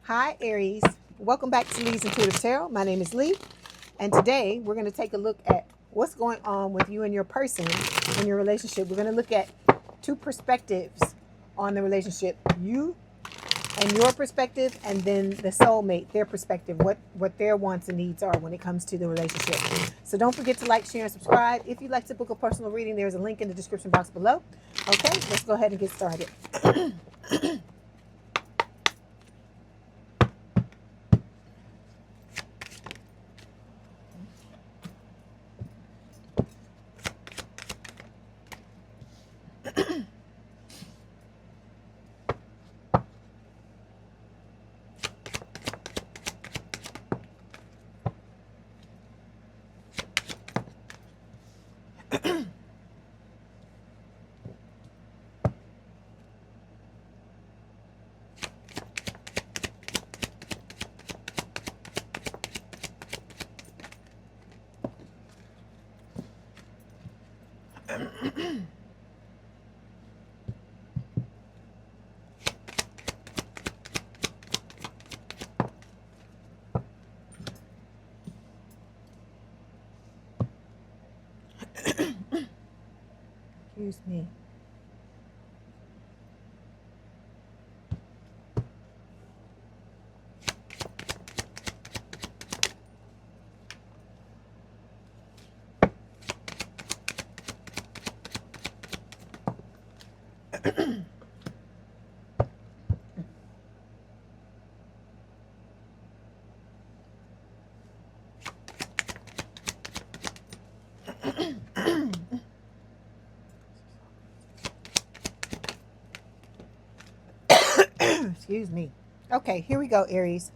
Hi Aries, welcome back to Leigh's Intuitive Tarot. My name is Leigh, and today we're going to take a look at what's going on with you and your person in your relationship. We're going to look at two perspectives on the relationship, you and your perspective, and then the soulmate, their perspective, what their wants and needs are when it comes to the relationship. So don't forget to like, share, and subscribe. If you'd like to book a personal reading, there's a link in the description box below. Okay, let's go ahead and get started. Excuse me. Excuse me. Okay, here we go, Aries.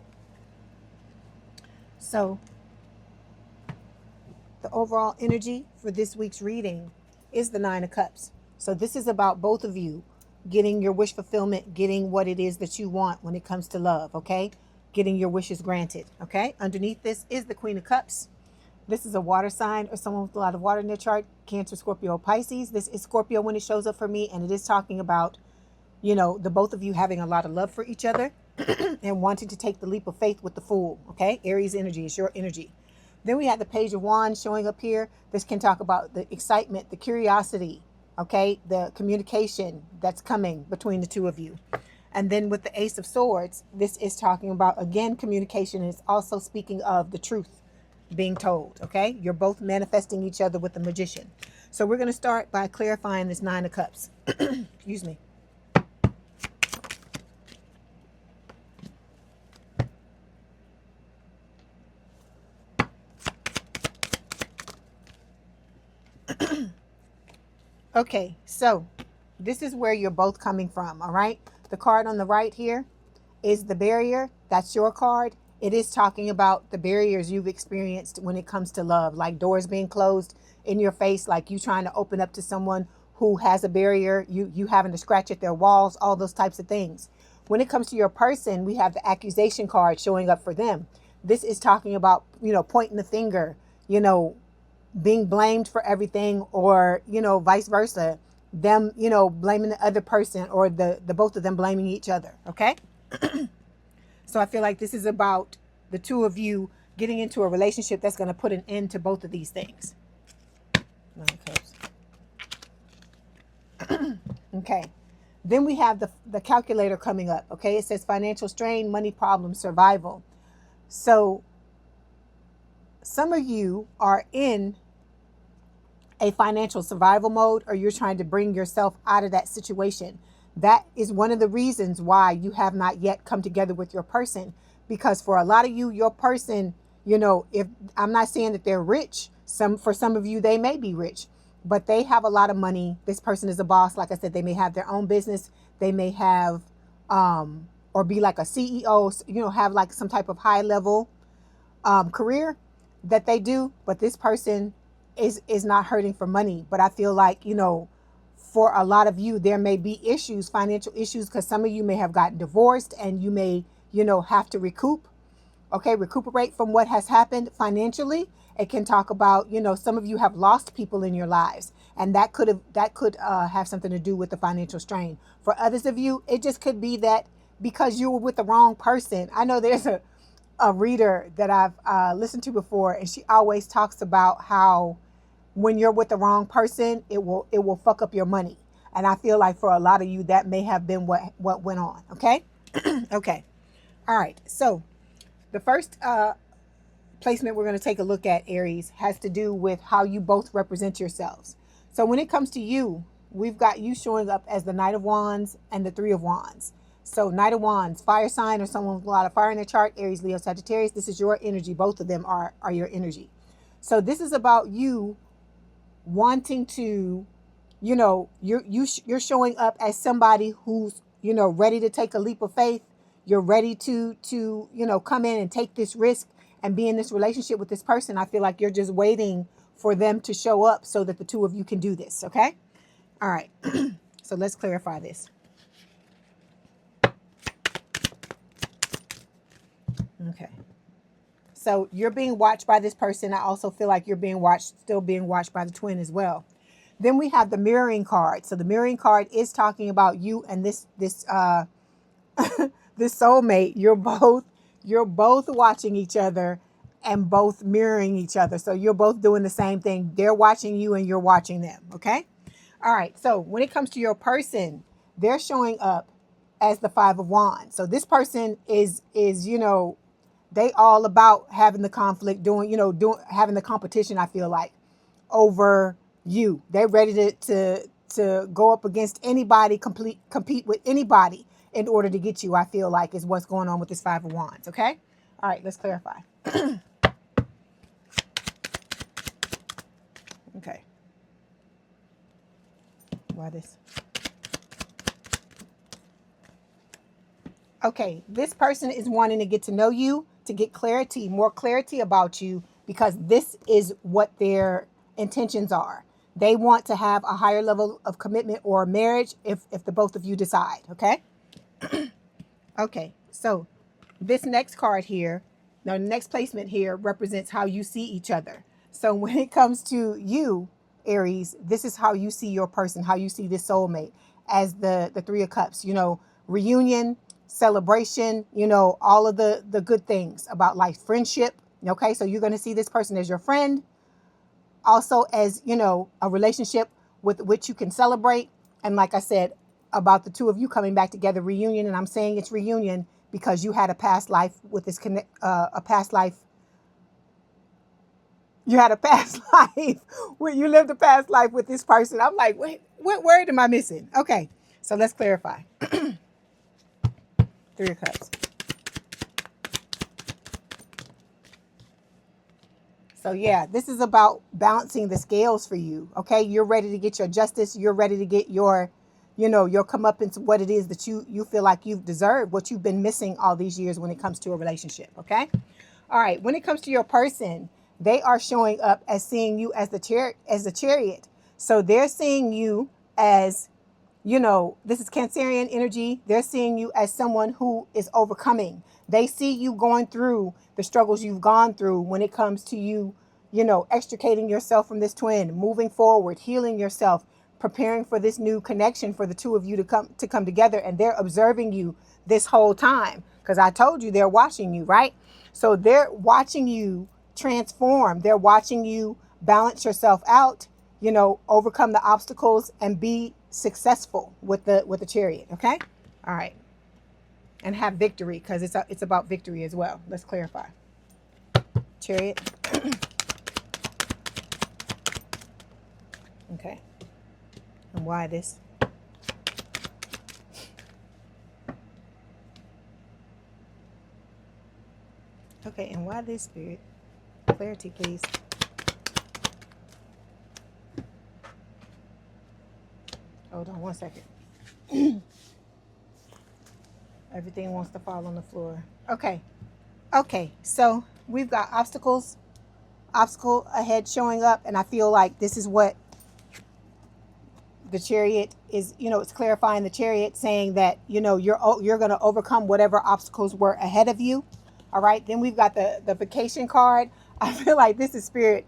So the overall energy for this week's reading is the Nine of Cups. So this is about both of you getting your wish fulfillment, getting what it is that you want when it comes to love, okay? Getting your wishes granted, okay? Underneath this is the Queen of Cups. This is a water sign or someone with a lot of water in their chart, Cancer, Scorpio, Pisces. This is Scorpio when it shows up for me, and it is talking about, you know, the both of you having a lot of love for each other and wanting to take the leap of faith with the Fool, okay? Aries energy is your energy. Then we have the Page of Wands showing up here. This can talk about the excitement, the curiosity, okay? The communication that's coming between the two of you. And then with the Ace of Swords, this is talking about, again, communication. It's also speaking of the truth being told, okay? You're both manifesting each other with the Magician. So we're going to start by clarifying this Nine of Cups. Excuse me. Okay, so this is where you're both coming from, all right? The card on the right here is the barrier. That's your card. It is talking about the barriers you've experienced when it comes to love, like doors being closed in your face, like you trying to open up to someone who has a barrier, you having to scratch at their walls, all those types of things. When it comes to your person, we have the accusation card showing up for them. This is talking about, you know, pointing the finger, you know, being blamed for everything, or, you know, vice versa, them, you know, blaming the other person, or the both of them blaming each other, okay? So I feel like this is about the two of you getting into a relationship that's going to put an end to both of these things. Okay, then we have the calculator coming up, okay? It says financial strain, money problems, survival. So some of you are in a financial survival mode, or you're trying to bring yourself out of that situation. That is one of the reasons why you have not yet come together with your person, because for a lot of you, your person, you know, if I'm not saying that they're rich, for some of you, they may be rich, but they have a lot of money. This person is a boss. Like I said, they may have their own business. They may have, or be like a CEO, you know, have like some type of high level career that they do, but this person is not hurting for money. But I feel like, you know, for a lot of you, there may be issues, financial issues, because some of you may have gotten divorced and you may, you know, have to recuperate from what has happened financially. It can talk about, you know, some of you have lost people in your lives, and that could have something to do with the financial strain. For others of you, it just could be that because you were with the wrong person. I know there's a reader that I've listened to before, and she always talks about how when you're with the wrong person, it will fuck up your money. And I feel like for a lot of you, that may have been what went on. Okay. Okay. All right. So the first placement we're going to take a look at, Aries, has to do with how you both represent yourselves. So when it comes to you, we've got you showing up as the Knight of Wands and the Three of Wands. So Knight of Wands, fire sign or someone with a lot of fire in their chart, Aries, Leo, Sagittarius. This is your energy. Both of them are your energy. So this is about you wanting to, you know, you're showing up as somebody who's, you know, ready to take a leap of faith. You're ready to you know, come in and take this risk and be in this relationship with this person. I feel like you're just waiting for them to show up so that the two of you can do this. Okay. All right. So let's clarify this. Okay. So you're being watched by this person. I also feel like you're being watched, still being watched by the twin as well. Then we have the mirroring card. So the mirroring card is talking about you and this this soulmate. You're both watching each other and both mirroring each other. So you're both doing the same thing. They're watching you and you're watching them. Okay. All right. So when it comes to your person, they're showing up as the Five of Wands. So this person is, you know, they all about having the conflict, having the competition, I feel like, over you. They're ready to go up against anybody, compete with anybody in order to get you, I feel like, is what's going on with this Five of Wands. Okay. All right. Let's clarify. Okay. Why this? Okay. This person is wanting to get to know you, to get clarity, more clarity about you, because this is what their intentions are. They want to have a higher level of commitment or marriage if the both of you decide. Okay. Okay. So this next card here, now the next placement here represents how you see each other. So when it comes to you, Aries, this is how you see your person, how you see this soulmate, as the Three of Cups, you know, reunion, celebration, you know, all of the good things about life, friendship. Okay. So you're going to see this person as your friend, also as, you know, a relationship with which you can celebrate. And like I said, about the two of you coming back together, reunion. And I'm saying it's reunion because you had a past life with this a past life. You had a past life where you lived a past life with this person. I'm like, wait, what word am I missing? Okay. So let's clarify. Three of Cups. So yeah, this is about balancing the scales for you. Okay. You're ready to get your justice. You're ready to get your, you know, your comeuppance, what it is that you feel like you've deserved, what you've been missing all these years when it comes to a relationship. Okay. All right. When it comes to your person, they are showing up as seeing you as the chariot. So they're seeing you as, you know, this is Cancerian energy. They're seeing you as someone who is overcoming. They see you going through the struggles you've gone through when it comes to you, you know, extricating yourself from this twin, moving forward, healing yourself, preparing for this new connection for the two of you to come together. And they're observing you this whole time because I told you they're watching you, right? So they're watching you transform. They're watching you balance yourself out, you know, overcome the obstacles and be successful with the chariot. Okay. All right. And have victory, because it's about victory as well. Let's clarify. Chariot. Okay. And why this? Okay. And why this, Spirit? Clarity, please. Hold on one second. Everything wants to fall on the floor. Okay. Okay. So we've got obstacle ahead showing up. And I feel like this is what the chariot is, you know, it's clarifying the chariot, saying that, you know, you're going to overcome whatever obstacles were ahead of you. All right. Then we've got the vacation card. I feel like this is Spirit.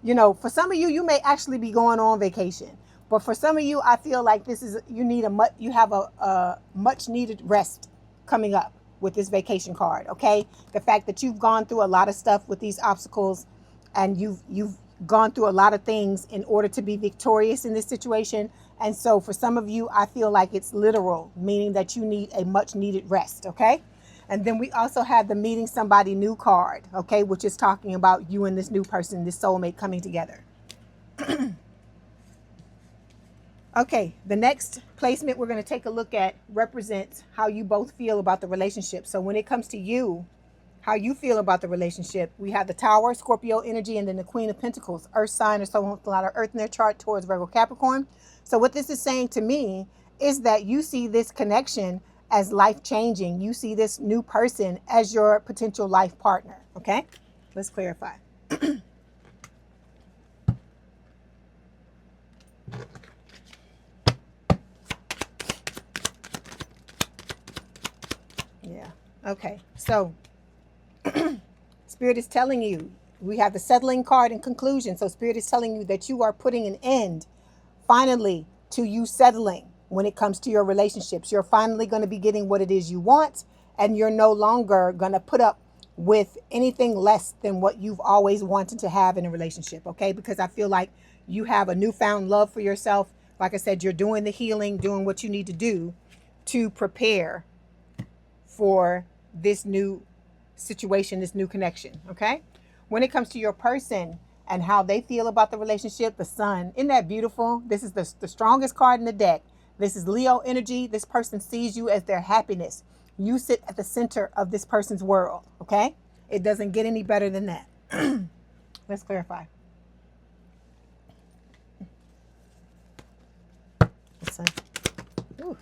You know, for some of you, you may actually be going on vacation. But for some of you, I feel like this is, you have a much needed rest. coming up with this vacation card, okay? The fact that you've gone through a lot of stuff with these obstacles, and you've gone through a lot of things in order to be victorious in this situation. And so for some of you, I feel like it's literal, meaning that you need a much needed rest, okay? And then we also have the meeting somebody new card, okay, which is talking about you and this new person, this soulmate coming together. Okay, the next placement we're going to take a look at represents how you both feel about the relationship. So when it comes to you, how you feel about the relationship, we have the Tower, Scorpio energy, and then the Queen of Pentacles, Earth sign, or someone with a lot of Earth in their chart towards Virgo, Capricorn. So what this is saying to me is that you see this connection as life-changing. You see this new person as your potential life partner, okay? Let's clarify. Yeah, okay. So Spirit is telling you, we have the settling card in conclusion. So Spirit is telling you that you are putting an end, finally, to you settling when it comes to your relationships. You're finally going to be getting what it is you want, and you're no longer going to put up with anything less than what you've always wanted to have in a relationship, okay? Because I feel like you have a newfound love for yourself. Like I said, you're doing the healing, doing what you need to do to prepare for this new situation, this new connection, okay? When it comes to your person and how they feel about the relationship, the Sun, isn't that beautiful? This is the strongest card in the deck. This is Leo energy. This person sees you as their happiness. You sit at the center of this person's world, okay? It doesn't get any better than that. Let's clarify. The Sun. Ooh.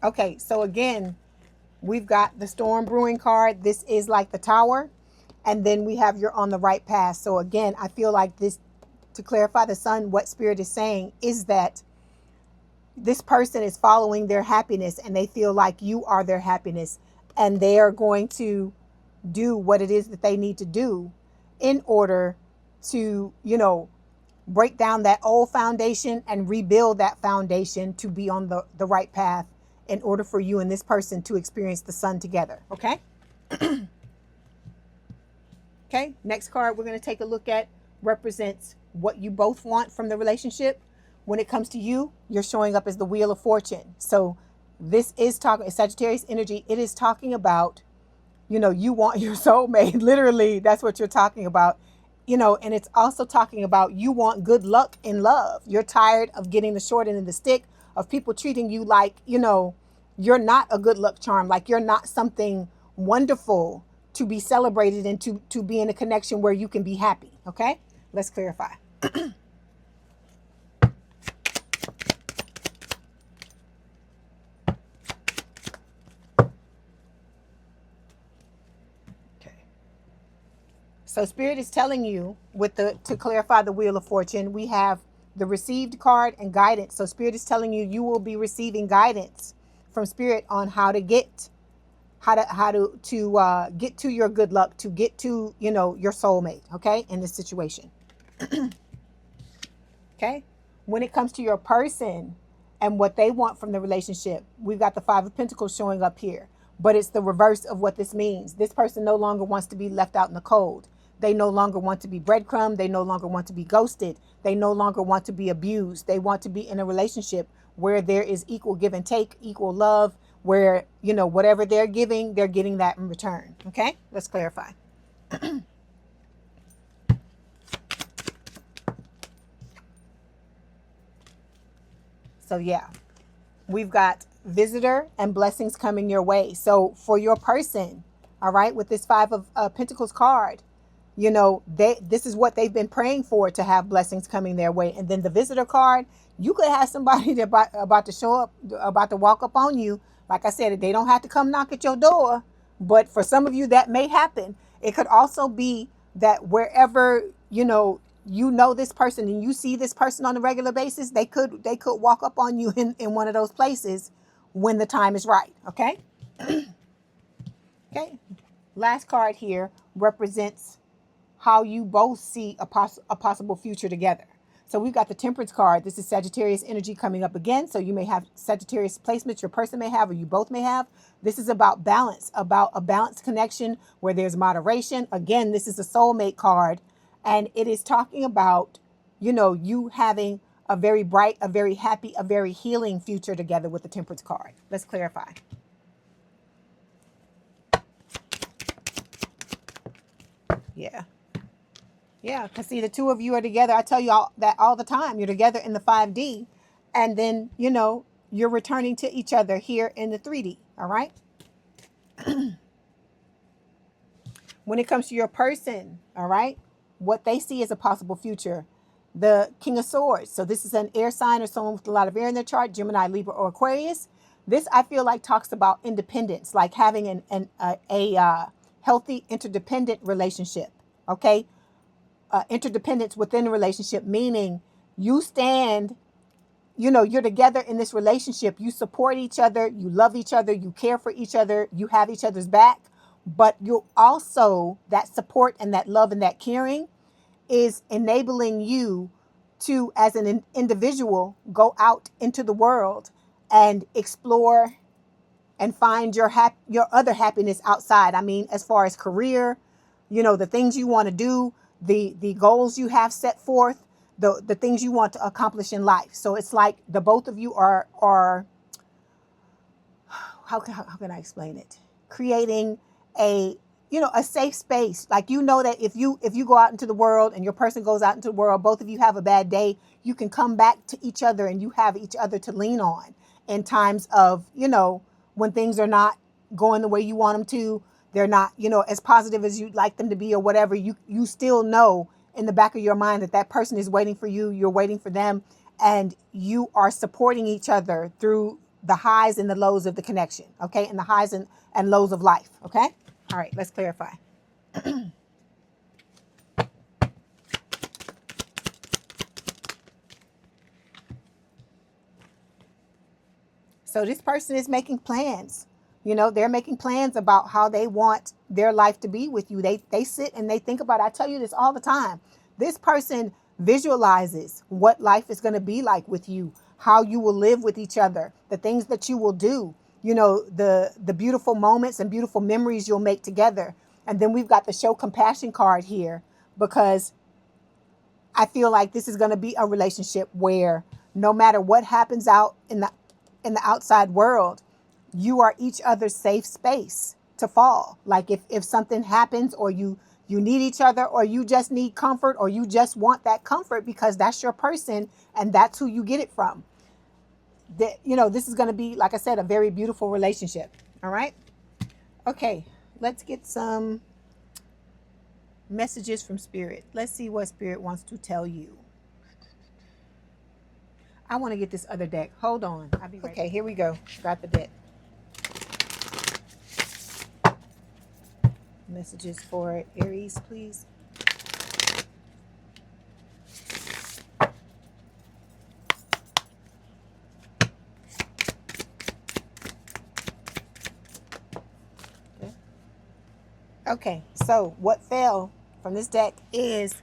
Okay, so again, we've got the Storm Brewing card. This is like the Tower. And then we have you're on the right path. So again, I feel like this, to clarify the Sun, what Spirit is saying is that this person is following their happiness, and they feel like you are their happiness. And they are going to do what it is that they need to do in order to, you know, break down that old foundation and rebuild that foundation to be on the right path in order for you and this person to experience the sun together, okay? Okay, next card we're going to take a look at represents what you both want from the relationship. When it comes to you, you're showing up as the Wheel of Fortune. So this is talking, Sagittarius energy, it is talking about, you know, you want your soulmate. Literally, that's what you're talking about. You know, and it's also talking about you want good luck in love. You're tired of getting the short end of the stick, of people treating you like, you know, you're not a good luck charm, like you're not something wonderful to be celebrated and to be in a connection where you can be happy. Okay, let's clarify. So Spirit is telling you to clarify the Wheel of Fortune, we have the received card and guidance. So Spirit is telling you you will be receiving guidance from Spirit on how to get get to your good luck, to get to, you know, your soulmate, okay, in this situation. Okay, when it comes to your person and what they want from the relationship, we've got the Five of Pentacles showing up here, but it's the reverse of what this means. This person no longer wants to be left out in the cold. They no longer want to be breadcrumbed. They no longer want to be ghosted. They no longer want to be abused. They want to be in a relationship where there is equal give and take, equal love, where, you know, whatever they're getting that in return. Okay, let's clarify. So yeah, we've got visitor and blessings coming your way. So for your person, all right, with this Five of Pentacles card, you know, this is what they've been praying for, to have blessings coming their way. And then the visitor card, you could have somebody that about to show up, about to walk up on you. Like I said, they don't have to come knock at your door, but for some of you that may happen. It could also be that wherever, you know this person and you see this person on a regular basis, they could walk up on you in one of those places when the time is right. Okay. Okay. Last card here represents how you both see a possible future together. So we've got the Temperance card. This is Sagittarius energy coming up again. So you may have Sagittarius placements your person may have, or you both may have. This is about balance, about a balanced connection where there's moderation. Again, this is a soulmate card, and it is talking about, you know, you having a very bright, a very happy, a very healing future together with the Temperance card. Let's clarify. Yeah. Yeah, because see, the two of you are together. I tell you all that all the time. You're together in the 5D, and then, you know, you're returning to each other here in the 3D. All right. When it comes to your person, all right, what they see as a possible future, the King of Swords. So this is an air sign or someone with a lot of air in their chart, Gemini, Libra, or Aquarius. This, I feel like, talks about independence, like having a healthy interdependent relationship. Okay. Interdependence within a relationship, meaning you stand, you know, you're together in this relationship. You support each other. You love each other. You care for each other. You have each other's back. But you also, that support and that love and that caring is enabling you to, as an individual, go out into the world and explore and find your other happiness outside. I mean, as far as career, you know, the things you want to do, the goals you have set forth, the things you want to accomplish in life. So it's like the both of you are how can I explain it? Creating a, you know, a safe space. Like, you know, that if you go out into the world and your person goes out into the world, both of you have a bad day, you can come back to each other and you have each other to lean on in times of, you know, when things are not going the way you want them to, they're not, you know, as positive as you'd like them to be or whatever. You still know in the back of your mind that that person is waiting for you, you're waiting for them, and you are supporting each other through the highs and the lows of the connection, okay? And the highs and lows of life, okay? All right, let's clarify. So this person is making plans. You know, they're making plans about how they want their life to be with you. They sit and they think about it. I tell you this all the time. This person visualizes what life is going to be like with you, how you will live with each other, the things that you will do, you know, the beautiful moments and beautiful memories you'll make together. And then we've got the show compassion card here, because I feel like this is going to be a relationship where no matter what happens out in the outside world, you are each other's safe space to fall. Like if something happens, or you need each other, or you just need comfort, or you just want that comfort because that's your person and that's who you get it from. You know, this is going to be, like I said, a very beautiful relationship. All right. Okay. Let's get some messages from Spirit. Let's see what Spirit wants to tell you. I want to get this other deck. Hold on. I'll be right back. Okay, here we go. Got the deck. Messages for Aries, please. Okay, so what fell from this deck is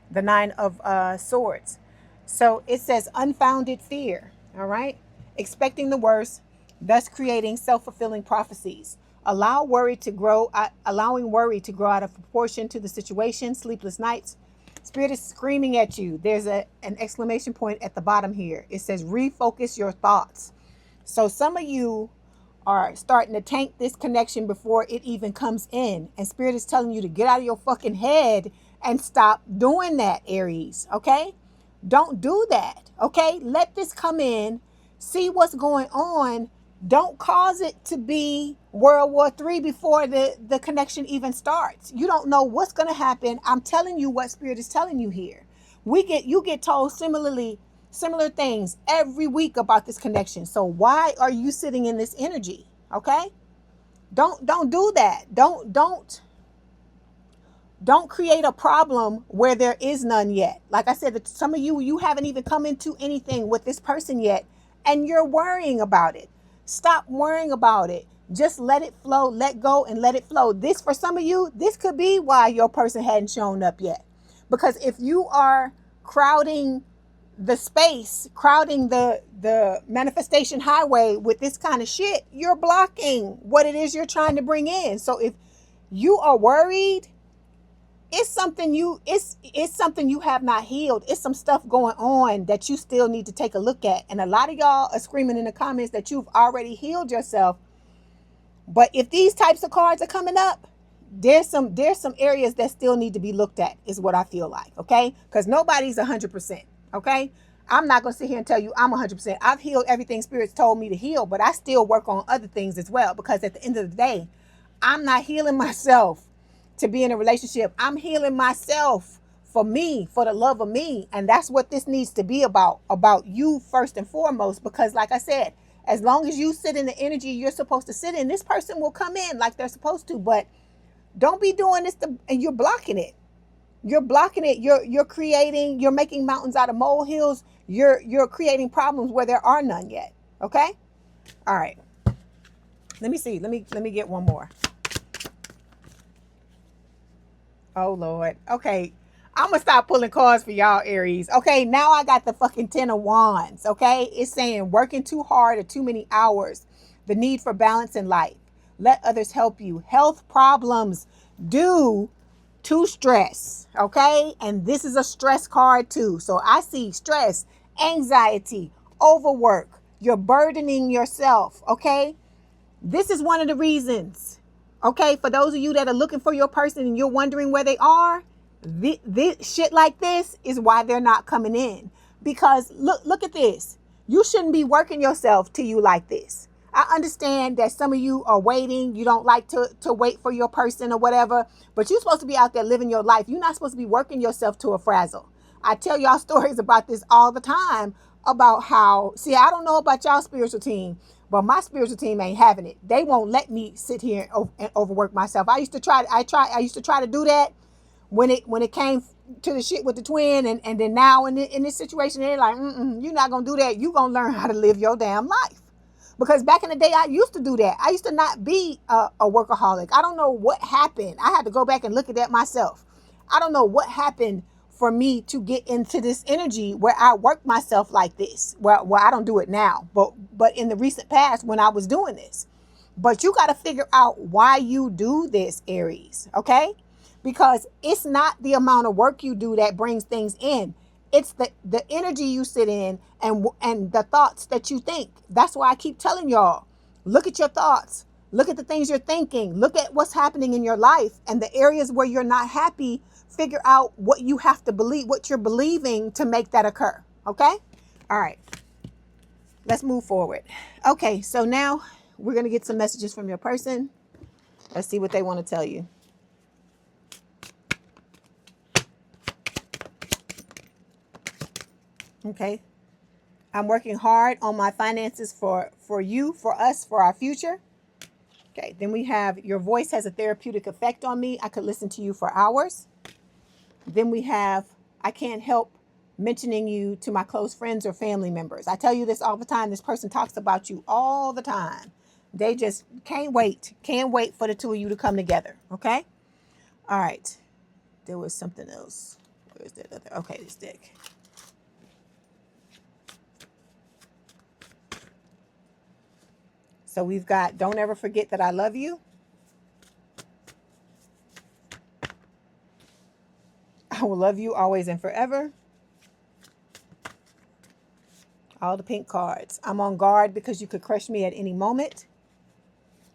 the Nine of Swords. So it says unfounded fear, all right? Expecting the worst, thus creating self-fulfilling prophecies. Allowing worry to grow out of proportion to the situation, sleepless nights. Spirit is screaming at you. There's an exclamation point at the bottom here. It says refocus your thoughts. So some of you are starting to tank this connection before it even comes in. And Spirit is telling you to get out of your fucking head and stop doing that, Aries, okay? Don't do that, okay? Let this come in. See what's going on. Don't cause it to be World War III before the connection even starts. You don't know what's going to happen. I'm telling you what Spirit is telling you here. You get told similar things every week about this connection. So why are you sitting in this energy? Okay? Don't do that. Don't create a problem where there is none yet. Like I said, some of you haven't even come into anything with this person yet, and you're worrying about it. Stop worrying about it. Just let it flow, let go, and let it flow. This, for some of you, this could be why your person hadn't shown up yet. Because if you are crowding the space, crowding the manifestation highway with this kind of shit, you're blocking what it is you're trying to bring in. So if you are worried, it's something you have not healed. It's some stuff going on that you still need to take a look at. And a lot of y'all are screaming in the comments that you've already healed yourself. But if these types of cards are coming up, there's some areas that still need to be looked at, is what I feel like. Okay, because nobody's 100%. Okay, I'm not gonna sit here and tell you I'm 100%. I've healed everything spirits told me to heal, but I still work on other things as well, because at the end of the day, I'm not healing myself to be in a relationship. I'm healing myself for me, for the love of me. And that's what this needs to be about you first and foremost. Because like I said, as long as you sit in the energy you're supposed to sit in, this person will come in like they're supposed to. But don't be doing this and you're blocking it. You're blocking it. You're making mountains out of molehills. You're creating problems where there are none yet. Okay? All right. Let me see. Let me get one more. Oh, Lord. Okay. I'm going to stop pulling cards for y'all, Aries. Okay. Now I got the fucking 10 of Wands. Okay. It's saying working too hard or too many hours. The need for balance in life. Let others help you. Health problems due to stress. Okay. And this is a stress card too. So I see stress, anxiety, overwork. You're burdening yourself. Okay. This is one of the reasons, okay, for those of you that are looking for your person and you're wondering where they are, this shit like this is why they're not coming in. Because look at this. You shouldn't be working yourself to you like this. I understand that some of you are waiting. You don't like to wait for your person or whatever, but you're supposed to be out there living your life. You're not supposed to be working yourself to a frazzle. I tell y'all stories about this all the time, about how, see, I don't know about y'all spiritual team, but my spiritual team ain't having it. They won't let me sit here and overwork myself. I used to try to do that when it came to the shit with the twin, and then now in this situation, they're like, you're not gonna do that. You gonna learn how to live your damn life. Because back in the day, I used to do that. I used to not be a workaholic. I don't know what happened. I had to go back and look at that myself. I don't know what happened for me to get into this energy where I work myself like this. Well, I don't do it now, but in the recent past when I was doing this. But you got to figure out why you do this, Aries, okay? Because it's not the amount of work you do that brings things in. It's the energy you sit in and the thoughts that you think. That's why I keep telling y'all, look at your thoughts. Look at the things you're thinking. Look at what's happening in your life and the areas where you're not happy. Figure out what you have to believe, what you're believing to make that occur. Okay? All right. Let's move forward. Okay, so now we're going to get some messages from your person. Let's see what they want to tell you. Okay. I'm working hard on my finances for you, for us, for our future. Okay. Then we have your voice has a therapeutic effect on me. I could listen to you for hours. Then we have I can't help mentioning you to my close friends or family members. I tell you this all the time. This person talks about you all the time. They just can't wait for the two of you to come together. Okay. All right. There was something else. Where's that other? Okay, this deck. So we've got, don't ever forget that I love you. I will love you always and forever. All the pink cards. I'm on guard because you could crush me at any moment.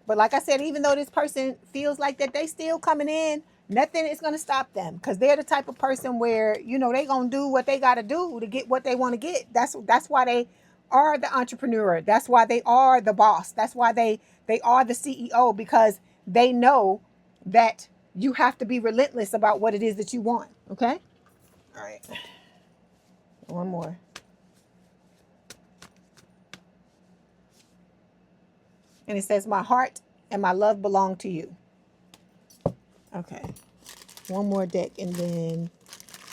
But like I said, even though this person feels like that they still coming in, nothing is going to stop them. Because they're the type of person where, you know, they going to do what they got to do to get what they want to get. That's why they are the entrepreneur. That's why they are the boss. That's why they are the CEO, because they know that you have to be relentless about what it is that you want. Okay? All right. One more. And it says, my heart and my love belong to you. Okay. One more deck, and then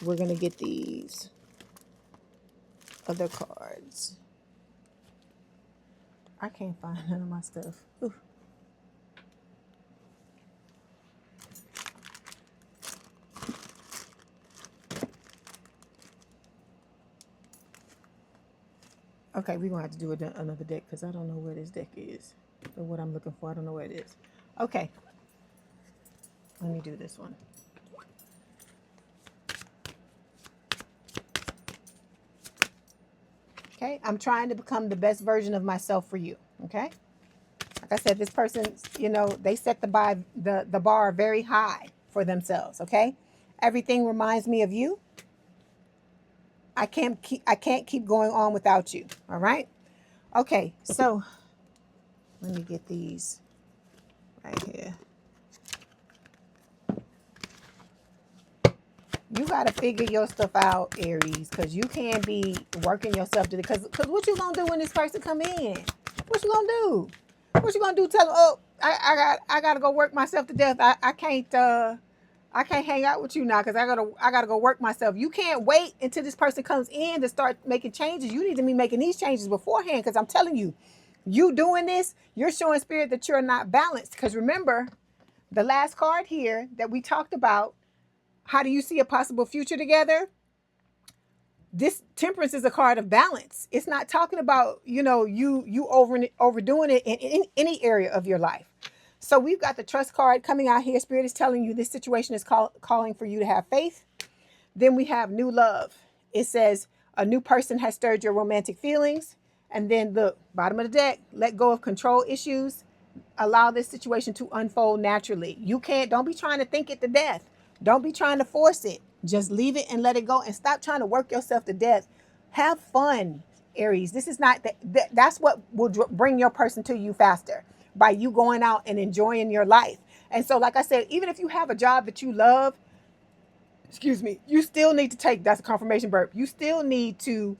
we're going to get these other cards. I can't find none of my stuff. Ooh. Okay, we're going to have to do another deck because I don't know where this deck is. Or what I'm looking for. I don't know where it is. Okay. Let me do this one. Okay, I'm trying to become the best version of myself for you. Okay, like I said, this person, you know, they set the bar very high for themselves. Okay, everything reminds me of you. I can't keep going on without you. All right. Okay, so let me get these right here. You got to figure your stuff out, Aries, because you can't be working yourself to because what you gonna do when this person come in? What you gonna do? What you gonna do? Tell them, oh, I gotta go work myself to death. I can't hang out with you now because I gotta go work myself. You can't wait until this person comes in to start making changes. You need to be making these changes beforehand because I'm telling you, you doing this, you're showing spirit that you're not balanced. Because remember, the last card here that we talked about. How do you see a possible future together? This Temperance is a card of balance. It's not talking about, you know, you overdoing it in any area of your life. So we've got the Trust card coming out here. Spirit is telling you this situation is calling for you to have faith. Then we have New Love. It says a new person has stirred your romantic feelings. And then look, bottom of the deck, let go of control issues. Allow this situation to unfold naturally. Don't be trying to think it to death. Don't be trying to force it. Just leave it and let it go and stop trying to work yourself to death. Have fun, Aries. This is not that's what will bring your person to you faster, by you going out and enjoying your life. And so, like I said, even if you have a job that you love, excuse me, you still need to that's a confirmation burp. You still need to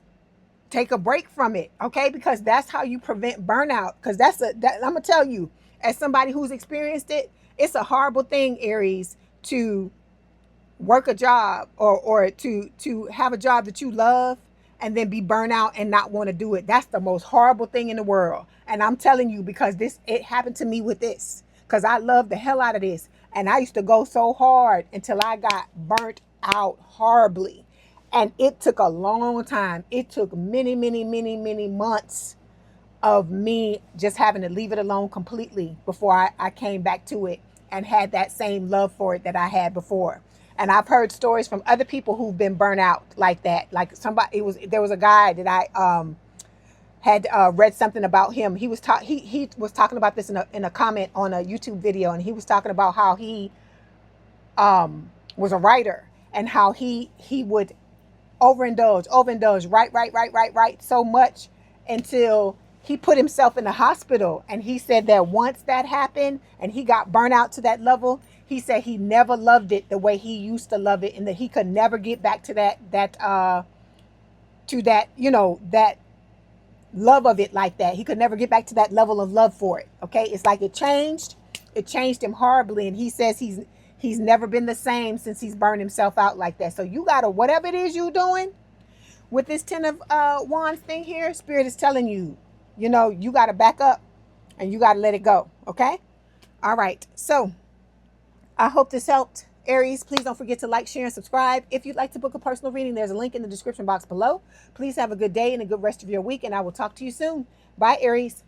take a break from it, okay? Because that's how you prevent burnout. Because I'm gonna tell you, as somebody who's experienced it, it's a horrible thing, Aries, to work a job or to have a job that you love and then be burnt out and not want to do it. That's the most horrible thing in the world. And I'm telling you, because it happened to me with this, because I love the hell out of this, and I used to go so hard until I got burnt out horribly. And it took a long time. It took many, many, many, many months of me just having to leave it alone completely before I came back to it and had that same love for it that I had before. And I've heard stories from other people who've been burnt out like that. Like there was a guy that I had read something about him. He was talking about this in a comment on a YouTube video, and he was talking about how he was a writer and how he would overindulge, write so much until he put himself in the hospital. And he said that once that happened and he got burnt out to that level, he said he never loved it the way he used to love it, and that he could never get back to that love of it like that. He could never get back to that level of love for it. Okay, it's like it changed him horribly, and he says he's never been the same since he's burned himself out like that. So you gotta, whatever it is you're doing with this 10 of Wands thing here, Spirit is telling you, you know, you gotta back up and you gotta let it go. Okay, all right. So I hope this helped, Aries. Please don't forget to like, share, and subscribe. If you'd like to book a personal reading, there's a link in the description box below. Please have a good day and a good rest of your week, and I will talk to you soon. Bye, Aries.